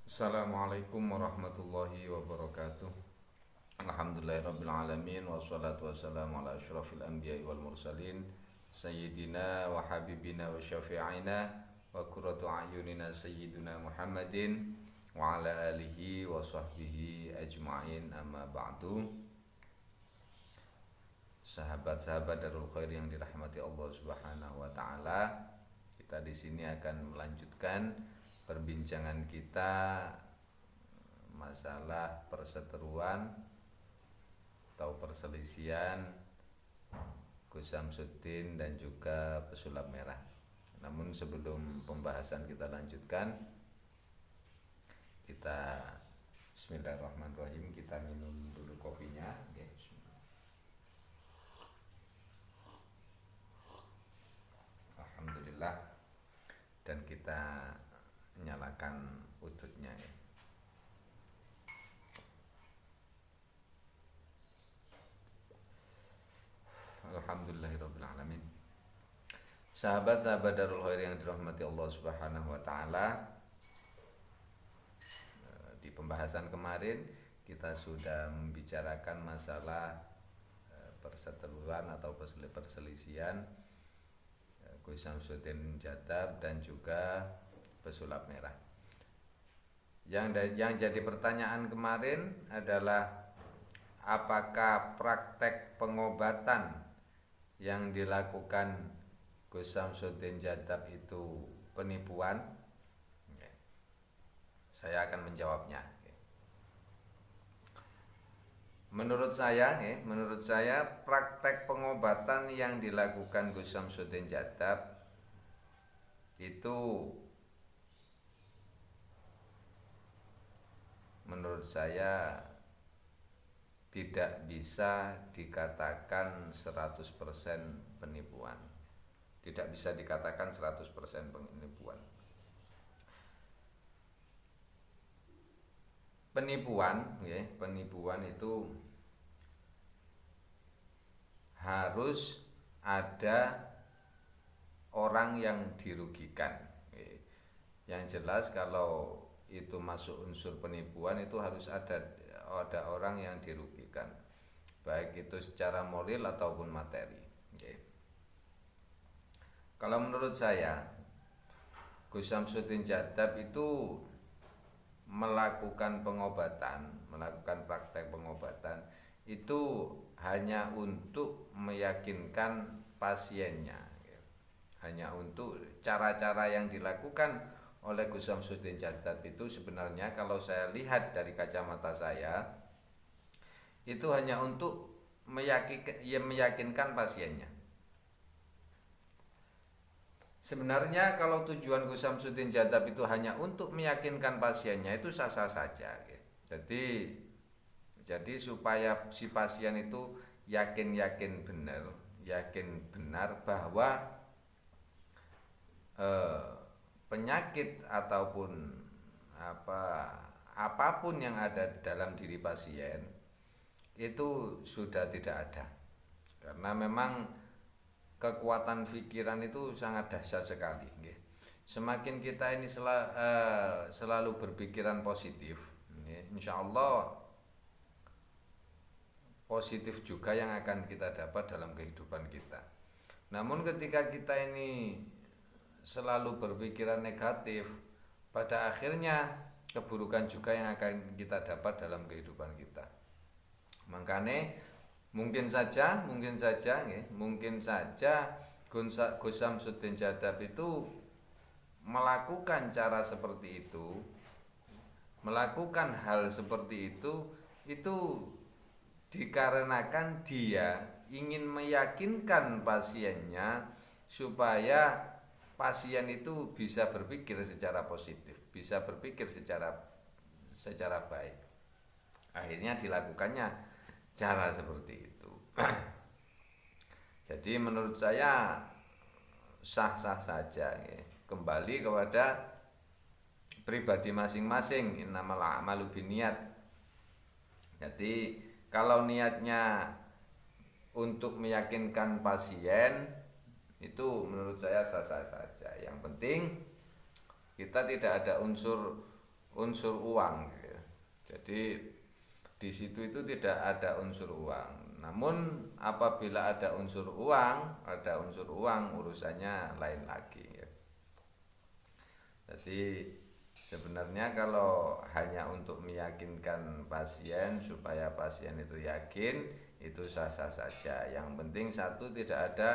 Assalamualaikum warahmatullahi wabarakatuh. Alhamdulillahirrabbilalamin. Wassalatu wassalamu ala ashrafil anbiya'i wal mursalin Sayyidina wa habibina wa syafi'ina wa qurratu a'yunina Sayyiduna Muhammadin wa ala alihi wa sahbihi ajma'in, amma ba'du. Sahabat-sahabat Darul Khair yang dirahmati Allah Subhanahu wa taala, kita di sini akan melanjutkan perbincangan kita masalah perseteruan atau perselisihan Gus Samsudin dan juga pesulap merah. Namun sebelum pembahasan kita lanjutkan, kita Bismillahirrahmanirrahim, kita minum dulu kopinya. Oke, Alhamdulillah. Dan kita nyalakan udutnya ya. Alhamdulillahirrabbilalamin. Sahabat-sahabat Darul Khair yang dirahmati Allah Subhanahu wa taala, di pembahasan kemarin kita sudah membicarakan masalah perseteruan atau perselisihan Gus Samsudin Jattab dan juga pesulap merah. Yang jadi pertanyaan kemarin adalah apakah praktek pengobatan yang dilakukan Gus Samsudin Jattab itu penipuan? Saya akan menjawabnya. Menurut saya praktek pengobatan yang dilakukan Gus Samsudin Jattab itu menurut saya tidak bisa dikatakan 100% penipuan. Tidak bisa dikatakan 100% penipuan. Penipuan itu harus ada orang yang dirugikan. Yang jelas kalau itu masuk unsur penipuan itu harus ada orang yang dirugikan, baik itu secara moral ataupun materi. Kalau menurut saya Gus Samsudin Jattab itu melakukan praktek pengobatan itu hanya untuk meyakinkan pasiennya, hanya untuk cara-cara yang dilakukan oleh Gus Samsudin Jattab itu sebenarnya kalau saya lihat dari kacamata saya itu hanya untuk meyakinkan pasiennya. Sebenarnya kalau tujuan Gus Samsudin Jattab itu hanya untuk meyakinkan pasiennya itu sah-sah saja. Jadi supaya si pasien itu yakin benar bahwa penyakit ataupun apapun yang ada dalam diri pasien itu sudah tidak ada. Karena memang kekuatan pikiran itu sangat dahsyat sekali. Semakin kita ini selalu berpikiran positif, insya Allah positif juga yang akan kita dapat dalam kehidupan kita. Namun ketika kita ini selalu berpikiran negatif, pada akhirnya keburukan juga yang akan kita dapat dalam kehidupan kita. Makanya mungkin saja Gus Samsudin Jattab itu melakukan cara seperti itu, melakukan hal seperti itu dikarenakan dia ingin meyakinkan pasiennya supaya pasien itu bisa berpikir secara positif, bisa berpikir secara baik. Akhirnya dilakukannya cara seperti itu. Jadi menurut saya sah-sah saja. Kembali kepada pribadi masing-masing, innamal a'malu binniyat. Jadi kalau niatnya untuk meyakinkan pasien itu menurut saya sah-sah saja. Yang penting kita tidak ada unsur unsur uang gitu. Jadi di situ itu tidak ada unsur uang. Namun apabila ada unsur uang urusannya lain lagi ya. Jadi sebenarnya kalau hanya untuk meyakinkan pasien supaya pasien itu yakin, itu sah-sah saja. Yang penting satu, tidak ada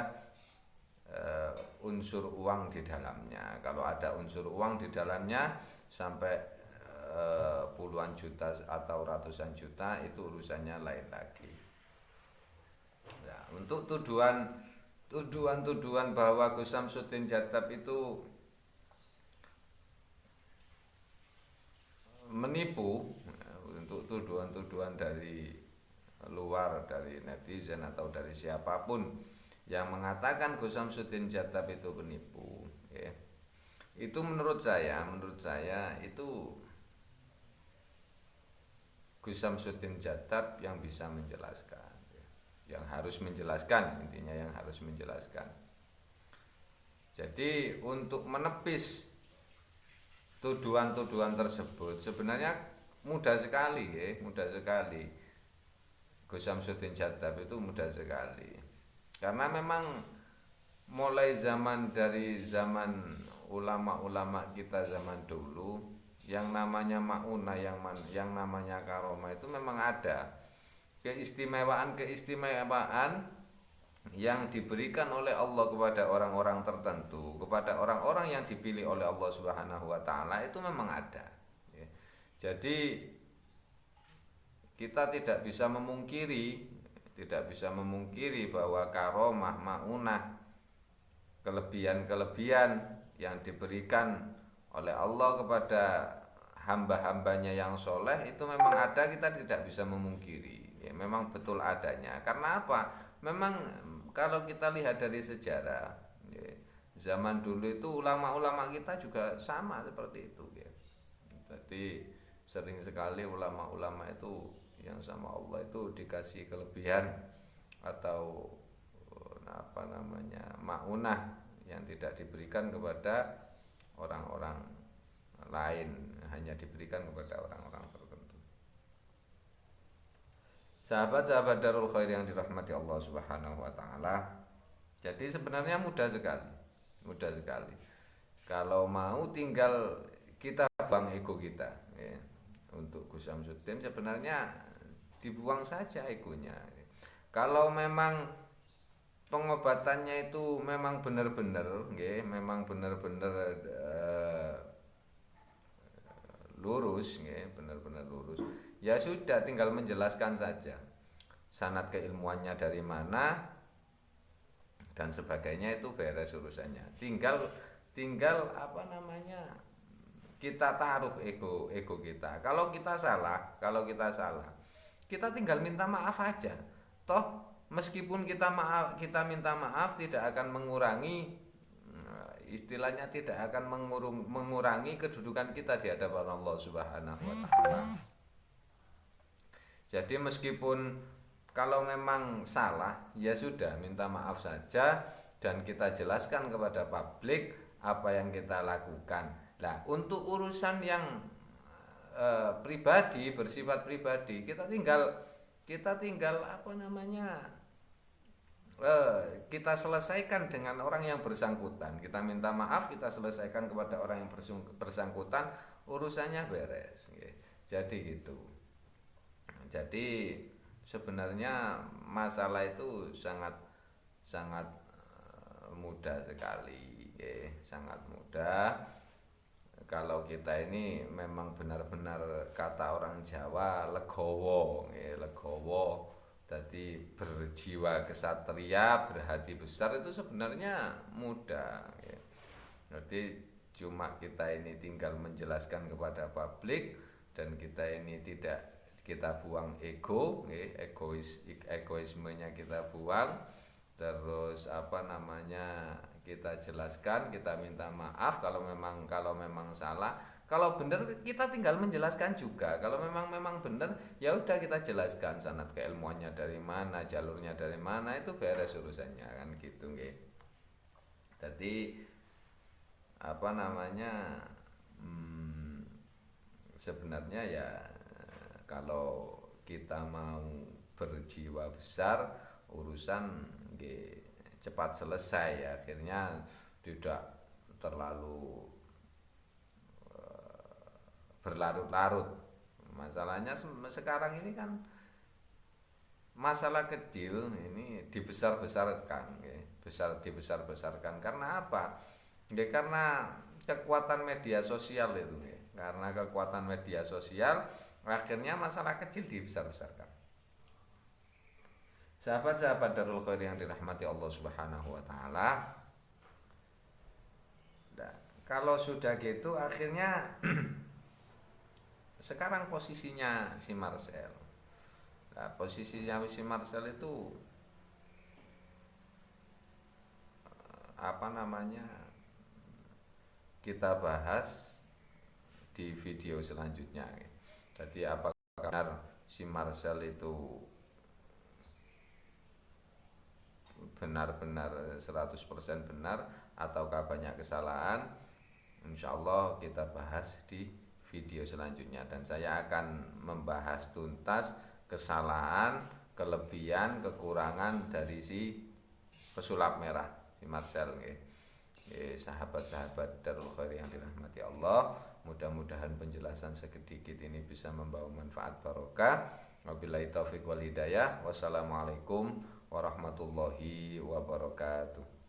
unsur uang di dalamnya. Kalau ada unsur uang di dalamnya sampai puluhan juta atau ratusan juta, itu urusannya lain lagi. Ya, untuk tuduhan bahwa Gus Samsudin Jattab itu menipu, untuk tuduhan-tuduhan dari luar, dari netizen atau dari siapapun yang mengatakan Gus Samsudin Jattab itu penipu ya, itu menurut saya itu Gus Samsudin Jattab yang bisa menjelaskan ya, yang harus menjelaskan, intinya yang harus menjelaskan. Jadi untuk menepis tuduhan-tuduhan tersebut sebenarnya mudah sekali ya, mudah sekali. Gus Samsudin Jattab itu mudah sekali. Karena memang mulai dari zaman ulama-ulama kita zaman dulu, yang namanya maunah, yang namanya karomah itu memang ada keistimewaan yang diberikan oleh Allah kepada orang-orang tertentu, kepada orang-orang yang dipilih oleh Allah Subhanahu wa taala, itu memang ada. Ya. Jadi kita tidak bisa memungkiri bahwa karomah, maunah, kelebihan-kelebihan yang diberikan oleh Allah kepada hamba-hambanya yang soleh itu memang ada, kita tidak bisa memungkiri ya, memang betul adanya. Karena apa? Memang kalau kita lihat dari sejarah ya, zaman dulu itu ulama-ulama kita juga sama seperti itu ya. Jadi sering sekali ulama-ulama itu yang sama Allah itu dikasih kelebihan atau maunah yang tidak diberikan kepada orang-orang lain, hanya diberikan kepada orang-orang tertentu. Sahabat-sahabat Darul Khair yang dirahmati Allah Subhanahu wa taala, jadi sebenarnya mudah sekali. Kalau mau tinggal kita buang ego kita ya. Untuk Gus Samsudin sebenarnya dibuang saja egonya. Kalau memang pengobatannya itu memang benar-benar lurus, benar-benar lurus. Ya sudah, tinggal menjelaskan saja sanad keilmuannya dari mana dan sebagainya, itu beres urusannya. Tinggal kita taruh ego kita. Kalau kita salah, kita tinggal minta maaf aja. Toh meskipun kita minta maaf tidak akan mengurangi, istilahnya tidak akan mengurangi kedudukan kita di hadapan Allah Subhanahu wa taala. Jadi meskipun kalau memang salah, ya sudah, minta maaf saja dan kita jelaskan kepada publik apa yang kita lakukan. Nah, untuk urusan yang pribadi, bersifat pribadi, kita tinggal kita selesaikan dengan orang yang bersangkutan. Kita minta maaf, kita selesaikan kepada orang yang bersangkutan, urusannya beres. Jadi gitu. Jadi sebenarnya masalah itu sangat mudah sekali, sangat mudah. Kalau kita ini memang benar-benar kata orang Jawa legowo, jadi berjiwa kesatria, berhati besar, itu sebenarnya mudah. Jadi cuma kita ini tinggal menjelaskan kepada publik, dan kita ini kita buang egoismenya kita buang, terus kita jelaskan, kita minta maaf kalau memang salah. Kalau benar kita tinggal menjelaskan juga. Kalau memang benar, ya udah kita jelaskan sanad keilmuannya dari mana, jalurnya dari mana, itu beres urusannya kan gitu nggih. Jadi sebenarnya ya kalau kita mau berjiwa besar, urusan nggih cepat selesai ya, akhirnya tidak terlalu berlarut-larut. Masalahnya sekarang ini kan masalah kecil ini dibesar-besarkan, dibesar-besarkan karena apa? Ya karena kekuatan media sosial itu, ya. Karena kekuatan media sosial akhirnya masalah kecil dibesar-besarkan. Sahabat-sahabat Darul Khair yang dirahmati Allah Subhanahu wa taala. Nah, kalau sudah gitu akhirnya sekarang posisinya si Marcel. Nah, posisinya si Marcel itu apa namanya? Kita bahas di video selanjutnya. Jadi apakah benar si Marcel itu benar-benar 100% benar ataukah banyak kesalahan? Insya Allah kita bahas di video selanjutnya, dan saya akan membahas tuntas kesalahan, kelebihan, kekurangan dari si pesulap merah, si Marcel. Sahabat-sahabat Darul Khair yang dirahmati Allah, mudah-mudahan penjelasan sedikit ini bisa membawa manfaat barokah. Wabillahi taufiq wal hidayah. Wassalamualaikum warahmatullahi wabarakatuh.